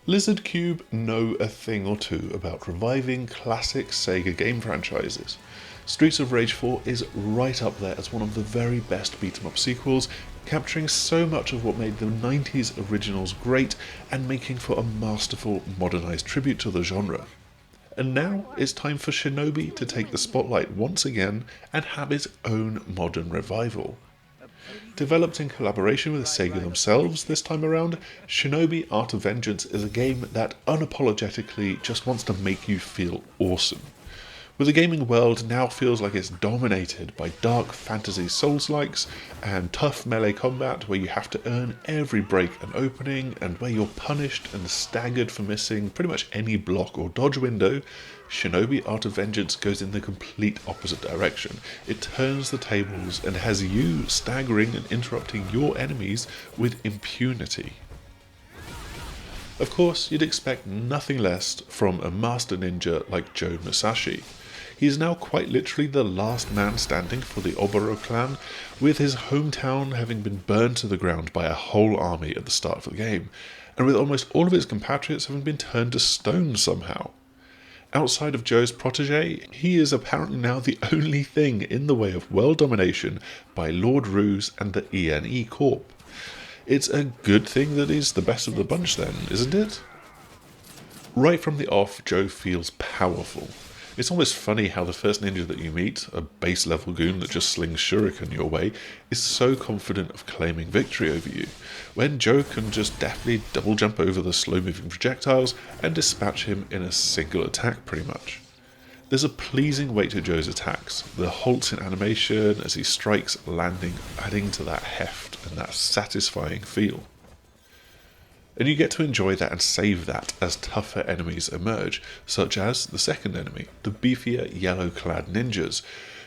Lizardcube know a thing or two about reviving classic Sega game franchises. Streets of Rage 4 is right up there as one of the very best beat-em-up sequels, capturing so much of what made the 90s originals great and making for a masterful modernised tribute to the genre. And now it's time for Shinobi to take the spotlight once again and have its own modern revival. Developed in collaboration with Sega themselves this time around, Shinobi Art of Vengeance is a game that unapologetically just wants to make you feel awesome. Where the gaming world now feels like it's dominated by dark fantasy souls-likes and tough melee combat where you have to earn every break and opening, and where you're punished and staggered for missing pretty much any block or dodge window, Shinobi Art of Vengeance goes in the complete opposite direction. It turns the tables and has you staggering and interrupting your enemies with impunity. Of course, you'd expect nothing less from a master ninja like Joe Musashi. He is now quite literally the last man standing for the Oboro clan, with his hometown having been burned to the ground by a whole army at the start of the game, and with almost all of his compatriots having been turned to stone somehow. Outside of Joe's protege, he is apparently now the only thing in the way of world domination by Lord Ruse and the ENE Corp. It's a good thing that he's the best of the bunch then, isn't it? Right from the off, Joe feels powerful. It's almost funny how the first ninja that you meet, a base level goon that just slings shuriken your way, is so confident of claiming victory over you, when Joe can just deftly double jump over the slow moving projectiles and dispatch him in a single attack pretty much. There's a pleasing weight to Joe's attacks, the halts in animation as he strikes landing adding to that heft and that satisfying feel. And you get to enjoy that and save that as tougher enemies emerge, such as the second enemy, the beefier yellow-clad ninjas.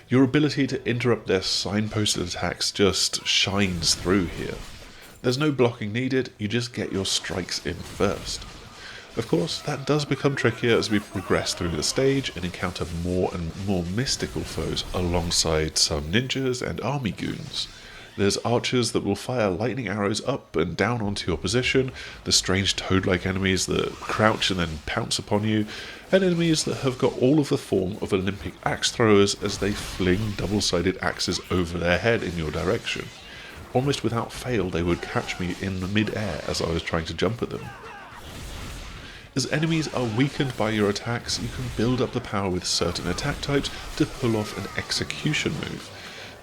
Your ability to interrupt their signposted attacks just shines through here. There's no blocking needed, you just get your strikes in first. Of course, that does become trickier as we progress through the stage and encounter more and more mystical foes alongside some ninjas and army goons. There's archers that will fire lightning arrows up and down onto your position, the strange toad-like enemies that crouch and then pounce upon you, and enemies that have got all of the form of Olympic axe throwers as they fling double-sided axes over their head in your direction. Almost without fail, they would catch me in the mid-air as I was trying to jump at them. As enemies are weakened by your attacks, you can build up the power with certain attack types to pull off an execution move,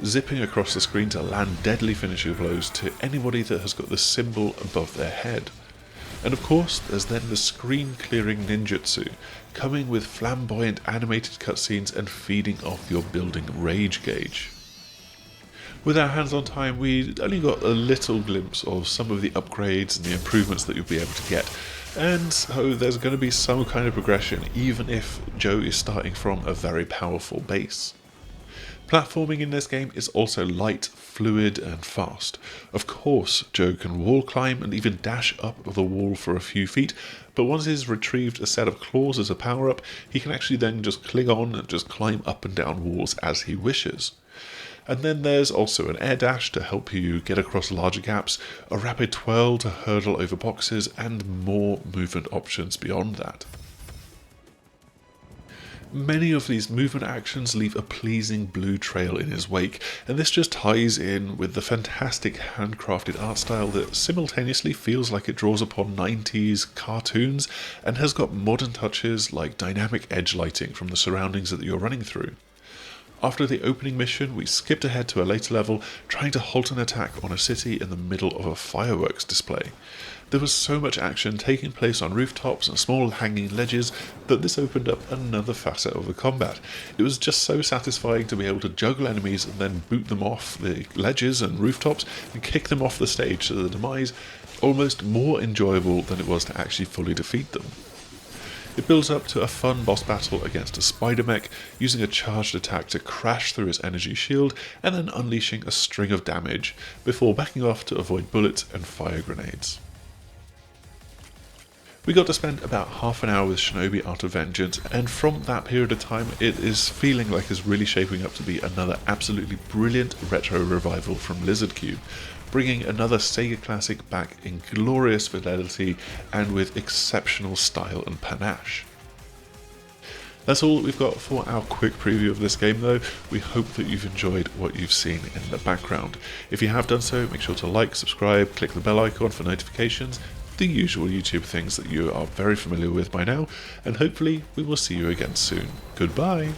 zipping across the screen to land deadly finishing blows to anybody that has got the symbol above their head. And of course, there's then the screen-clearing ninjutsu, coming with flamboyant animated cutscenes and feeding off your building rage gauge. With our hands on time, we only got a little glimpse of some of the upgrades and the improvements that you'll be able to get, and so there's going to be some kind of progression even if Joe is starting from a very powerful base. Platforming in this game is also light, fluid and fast. Of course, Joe can wall climb and even dash up the wall for a few feet, but once he's retrieved a set of claws as a power-up, he can actually then just cling on and just climb up and down walls as he wishes. And then there's also an air dash to help you get across larger gaps, a rapid twirl to hurdle over boxes, and more movement options beyond that. Many of these movement actions leave a pleasing blue trail in his wake, and this just ties in with the fantastic handcrafted art style that simultaneously feels like it draws upon 90s cartoons and has got modern touches like dynamic edge lighting from the surroundings that you're running through. After the opening mission, we skipped ahead to a later level, trying to halt an attack on a city in the middle of a fireworks display. There was so much action taking place on rooftops and small hanging ledges that this opened up another facet of the combat. It was just so satisfying to be able to juggle enemies and then boot them off the ledges and rooftops and kick them off the stage to their demise, almost more enjoyable than it was to actually fully defeat them. It builds up to a fun boss battle against a spider mech, using a charged attack to crash through his energy shield and then unleashing a string of damage, before backing off to avoid bullets and fire grenades. We got to spend about half an hour with Shinobi Art of Vengeance, and from that period of time it is feeling like it's really shaping up to be another absolutely brilliant retro revival from Lizardcube, bringing another Sega classic back in glorious fidelity and with exceptional style and panache. That's all that we've got for our quick preview of this game though. We hope that you've enjoyed what you've seen in the background. If you have done so, make sure to like, subscribe, click the bell icon for notifications, the usual YouTube things that you are very familiar with by now, and hopefully we will see you again soon. Goodbye!